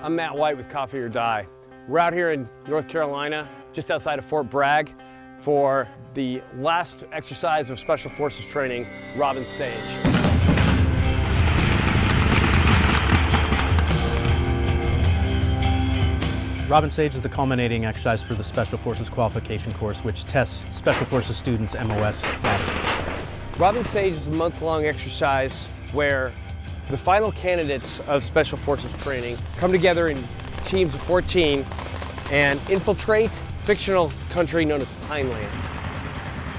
I'm Matt White with Coffee or Die. We're out here in North Carolina, just outside of Fort Bragg, for the last exercise of Special Forces training, Robin Sage. Robin Sage is the culminating exercise for the Special Forces qualification course, which tests Special Forces students' MOS status. Robin Sage is a month-long exercise where the final candidates of Special Forces training come together in teams of 14 and infiltrate fictional country known as Pineland.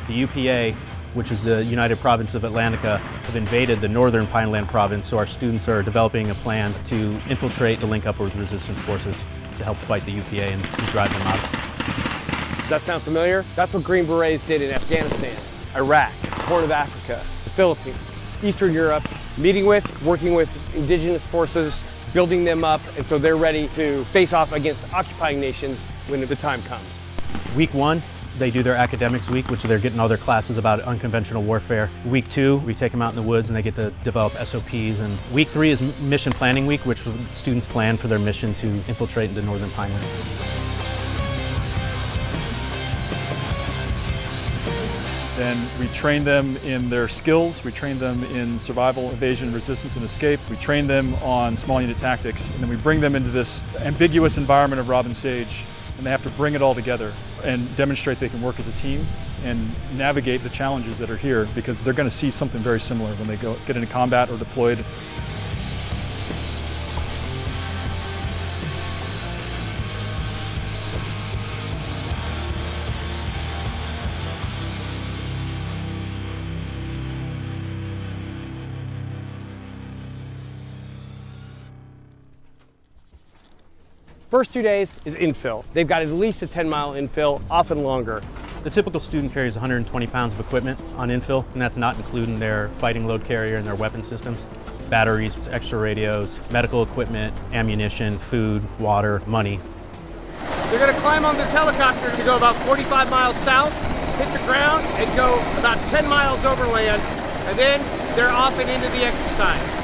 The UPA, which is the United Province of Atlantica, have invaded the northern Pineland province, so our students are developing a plan to infiltrate to link up with resistance forces to help fight the UPA and drive them out. Does that sound familiar? That's what Green Berets did in Afghanistan, Iraq, Horn of Africa, the Philippines, Eastern Europe, working with indigenous forces, building them up, and so they're ready to face off against occupying nations when the time comes. Week 1, they do their academics week, which they're getting all their classes about unconventional warfare. Week 2, we take them out in the woods and they get to develop SOPs. And week 3 is mission planning week, which students plan for their mission to infiltrate into northern Pineland. Then we train them in their skills, we train them in survival, evasion, resistance, and escape. We train them on small unit tactics, and then we bring them into this ambiguous environment of Robin Sage, and they have to bring it all together and demonstrate they can work as a team and navigate the challenges that are here, because they're going to see something very similar when they get into combat or deployed. First 2 days is infill. They've got at least a 10-mile infill, often longer. The typical student carries 120 pounds of equipment on infill, and that's not including their fighting load carrier and their weapon systems. Batteries, extra radios, medical equipment, ammunition, food, water, money. They're gonna climb on this helicopter to go about 45 miles south, hit the ground, and go about 10 miles overland, and then they're off and into the exercise.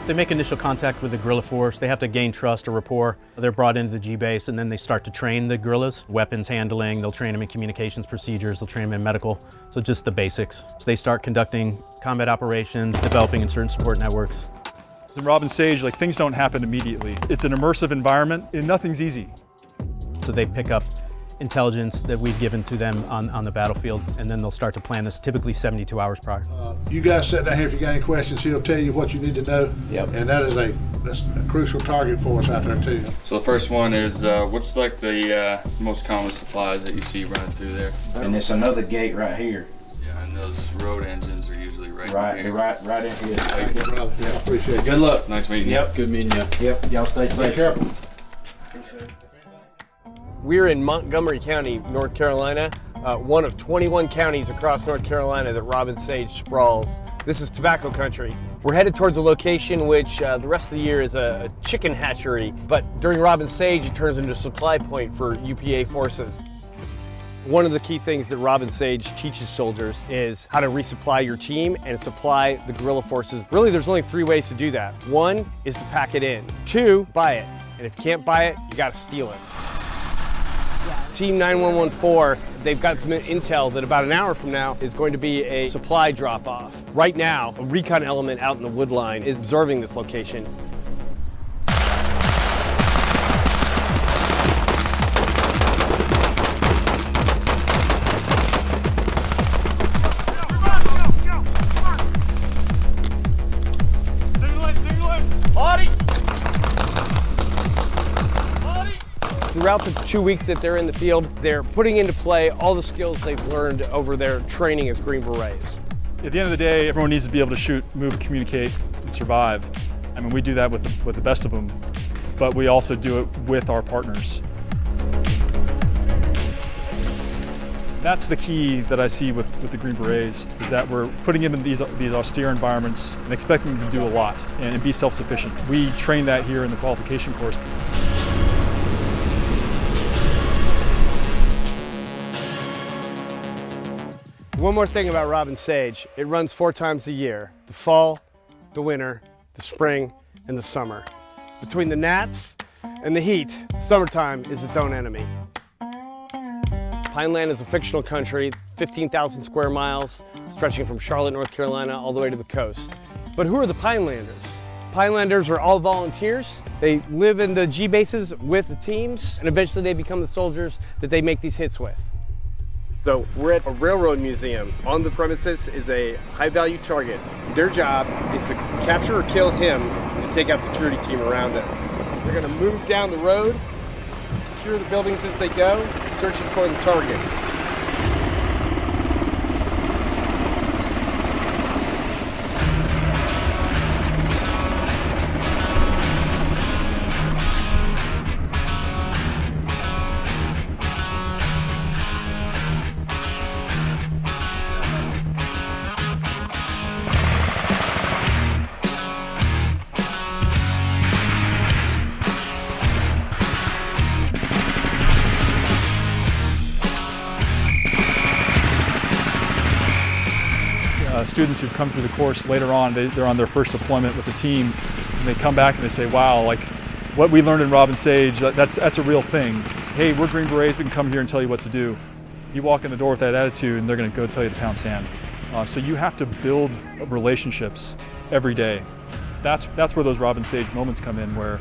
They make initial contact with the guerrilla force. They have to gain trust or rapport. They're brought into the G-base, and then they start to train the guerrillas. Weapons handling, they'll train them in communications procedures, they'll train them in medical, so just the basics. So they start conducting combat operations, developing in certain support networks. In Robin Sage, things don't happen immediately. It's an immersive environment, and nothing's easy. So they pick up intelligence that we've given to them on the battlefield, and then they'll start to plan this typically 72 hours prior. You guys sit down here if you got any questions. He'll tell you what you need to know. Yep. And that's a crucial target for us out there too. So the first one is what's the most common supplies that you see running through there? And it's another gate right here. Yeah, and those road engines are usually right in here. Right in here. Yeah, appreciate it. Good luck. Nice meeting you. Yep. Good meeting you. Yep. Y'all stay safe. Be careful. We're in Montgomery County, North Carolina, one of 21 counties across North Carolina that Robin Sage sprawls. This is tobacco country. We're headed towards a location which the rest of the year is a chicken hatchery, but during Robin Sage it turns into a supply point for UPA forces. One of the key things that Robin Sage teaches soldiers is how to resupply your team and supply the guerrilla forces. Really, there's only 3 ways to do that. 1 is to pack it in. 2, buy it. And if you can't buy it, you gotta steal it. Team 9114, they've got some intel that about an hour from now is going to be a supply drop-off. Right now, a recon element out in the wood line is observing this location. Throughout the 2 weeks that they're in the field, they're putting into play all the skills they've learned over their training as Green Berets. At the end of the day, everyone needs to be able to shoot, move, communicate, and survive. I mean, we do that with the best of them, but we also do it with our partners. That's the key that I see with the Green Berets, is that we're putting them in these austere environments and expecting them to do a lot and be self-sufficient. We train that here in the qualification course. One more thing about Robin Sage, it runs 4 times a year: the fall, the winter, the spring, and the summer. Between the gnats and the heat, summertime is its own enemy. Pineland is a fictional country, 15,000 square miles, stretching from Charlotte, North Carolina, all the way to the coast. But who are the Pinelanders? Pinelanders are all volunteers. They live in the G bases with the teams, and eventually they become the soldiers that they make these hits with. So we're at a railroad museum. On the premises is a high-value target. Their job is to capture or kill him and take out the security team around him. They're gonna move down the road, secure the buildings as they go, searching for the target. Students who've come through the course later on, they're on their first deployment with the team, and they come back and they say, wow, like what we learned in Robin Sage, that's a real thing. Hey, we're Green Berets, we can come here and tell you what to do. You walk in the door with that attitude and they're gonna go tell you to pound sand. So you have to build relationships every day. That's where those Robin Sage moments come in, where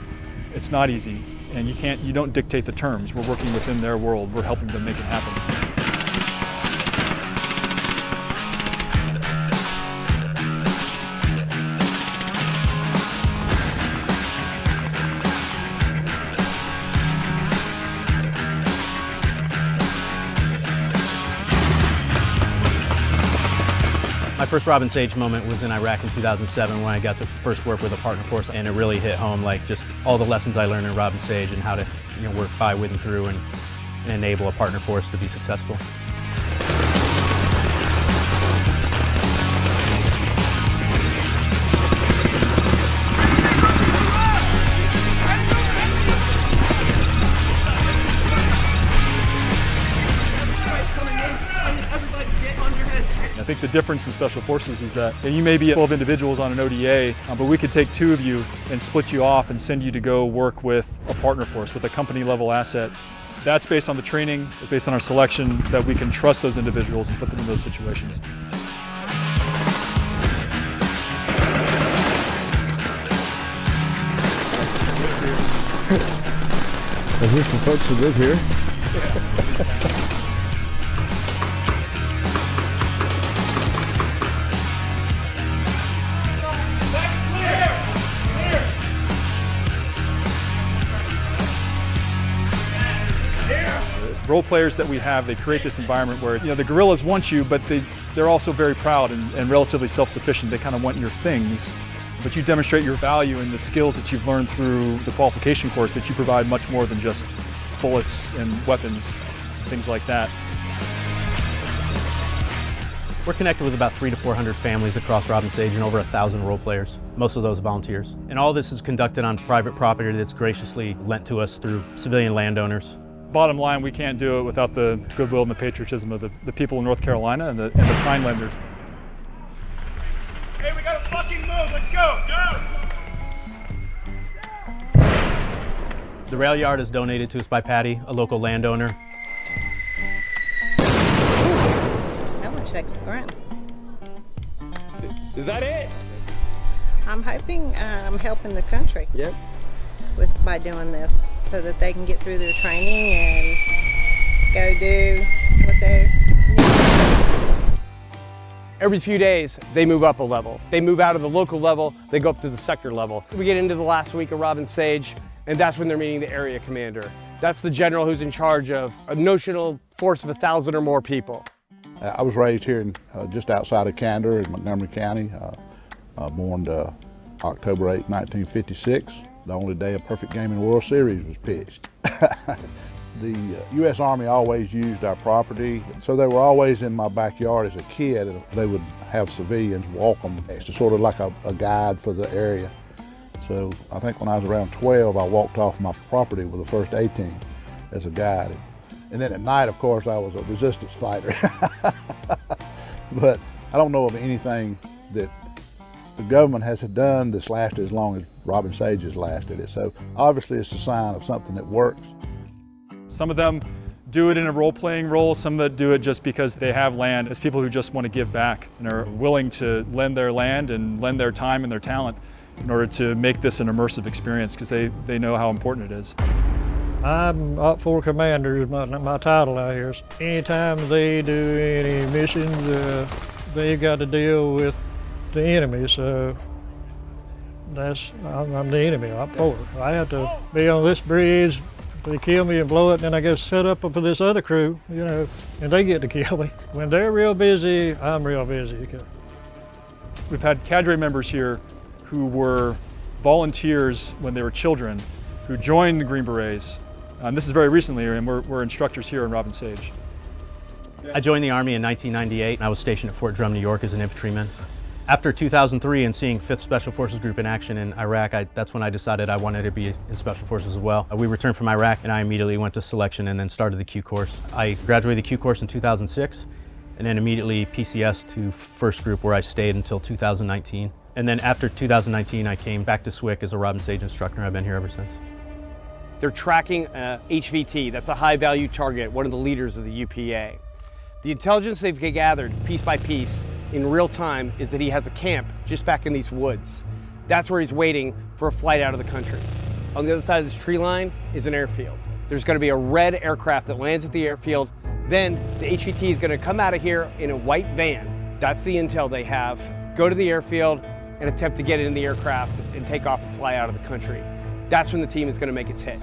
it's not easy and you don't dictate the terms. We're working within their world, we're helping them make it happen. My first Robin Sage moment was in Iraq in 2007 when I got to first work with a partner force, and it really hit home, like just all the lessons I learned in Robin Sage and how to work by, with, and through and enable a partner force to be successful. I think the difference in Special Forces is that you may be 12 individuals on an ODA, but we could take 2 of you and split you off and send you to go work with a partner force, with a company level asset. That's based on the training, it's based on our selection, that we can trust those individuals and put them in those situations. There's some folks who live here. Role players that we have, they create this environment where the guerrillas want you, but they're also very proud and relatively self-sufficient. They kind of want your things, but you demonstrate your value and the skills that you've learned through the qualification course, that you provide much more than just bullets and weapons, things like that. We're connected with about 300 to 400 families across Robin Sage and over 1,000 role players, most of those volunteers. And all this is conducted on private property that's graciously lent to us through civilian landowners. Bottom line, we can't do it without the goodwill and the patriotism of the people in North Carolina and the Pinelanders. Hey, we gotta fucking move, let's go! The rail yard is donated to us by Patty, a local landowner. That one checks the ground. Is that it? I'm hoping I'm helping the country Yep. by doing this, so that they can get through their training and go do what they need to do. Every few days, they move up a level. They move out of the local level, they go up to the sector level. We get into the last week of Robin Sage, and that's when they're meeting the area commander. That's the general who's in charge of a notional force of 1,000 or more people. I was raised here just outside of Candor in Montgomery County, born October 8, 1956. The only day a perfect game in the World Series was pitched. The U.S. Army always used our property, so they were always in my backyard as a kid, and they would have civilians walk them. It's sort of like a guide for the area. So I think when I was around 12, I walked off my property with the first A-team as a guide. And then at night, of course, I was a resistance fighter. But I don't know of anything that the government has done that's lasted as long as Robin Sage has lasted it. So obviously it's a sign of something that works. Some of them do it in a role-playing role, some that do it just because they have land, as people who just want to give back and are willing to lend their land and lend their time and their talent in order to make this an immersive experience, because they know how important it is. I'm Op 4 Commander is my title out here. Anytime they do any missions, they've got to deal with the enemy, so I'm the enemy, Op 4. I have to be on this bridge, they kill me and blow it, and then I get set up for this other crew, you know, and they get to kill me. When they're real busy, I'm real busy. We've had cadre members here who were volunteers when they were children, who joined the Green Berets. And this is very recently, and we're instructors here in Robin Sage. I joined the Army in 1998. I was stationed at Fort Drum, New York as an infantryman. After 2003 and seeing 5th Special Forces Group in action in Iraq, that's when I decided I wanted to be in Special Forces as well. We returned from Iraq and I immediately went to selection and then started the Q course. I graduated the Q course in 2006 and then immediately PCS to 1st Group, where I stayed until 2019. And then after 2019, I came back to SWCC as a Robin Sage instructor. I've been here ever since. They're tracking HVT, that's a high value target, one of the leaders of the UPA. The intelligence they've gathered piece by piece in real time is that he has a camp just back in these woods. That's where he's waiting for a flight out of the country. On the other side of this tree line is an airfield. There's going to be a red aircraft that lands at the airfield. Then the HVT is going to come out of here in a white van. That's the intel they have. Go to the airfield and attempt to get in the aircraft and take off and fly out of the country. That's when the team is going to make its hit.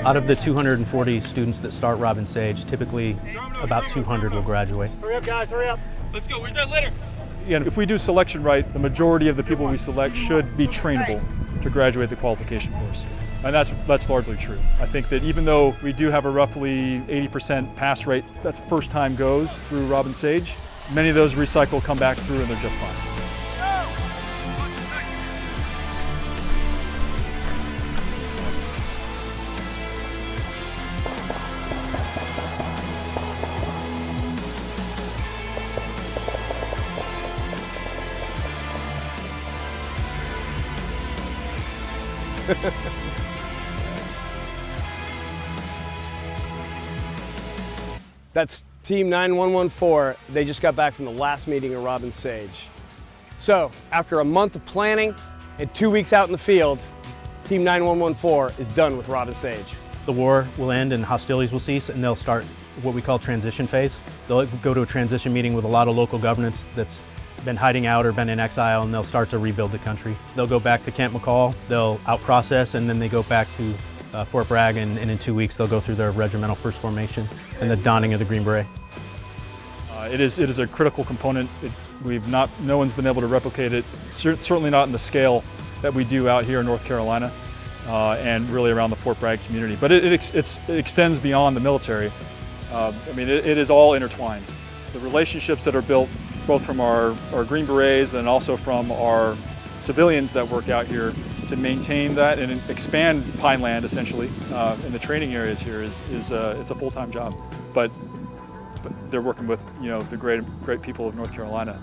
Out of the 240 students that start Robin Sage, typically about 200 will graduate. Hurry up, guys, hurry up. Let's go. Where's that litter? Again, if we do selection right, the majority of the people we select should be trainable to graduate the qualification course. And that's largely true. I think that even though we do have a roughly 80% pass rate, that's first time goes through Robin Sage, many of those recycle, come back through, and they're just fine. That's Team 9114. They just got back from the last meeting of Robin Sage. So, after a month of planning and 2 weeks out in the field, Team 9114 is done with Robin Sage. The war will end and hostilities will cease, and they'll start what we call transition phase. They'll go to a transition meeting with a lot of local governments that's been hiding out or been in exile, and they'll start to rebuild the country. They'll go back to Camp McCall, they'll out-process, and then they go back to Fort Bragg, and in 2 weeks they'll go through their regimental first formation and the donning of the Green Beret. It is a critical component. No one's been able to replicate it, certainly not in the scale that we do out here in North Carolina and really around the Fort Bragg community. But it extends beyond the military. I mean, it is all intertwined. The relationships that are built both from our Green Berets and also from our civilians that work out here to maintain that and expand pine land essentially in the training areas here it's a full-time job. But they're working with the great people of North Carolina.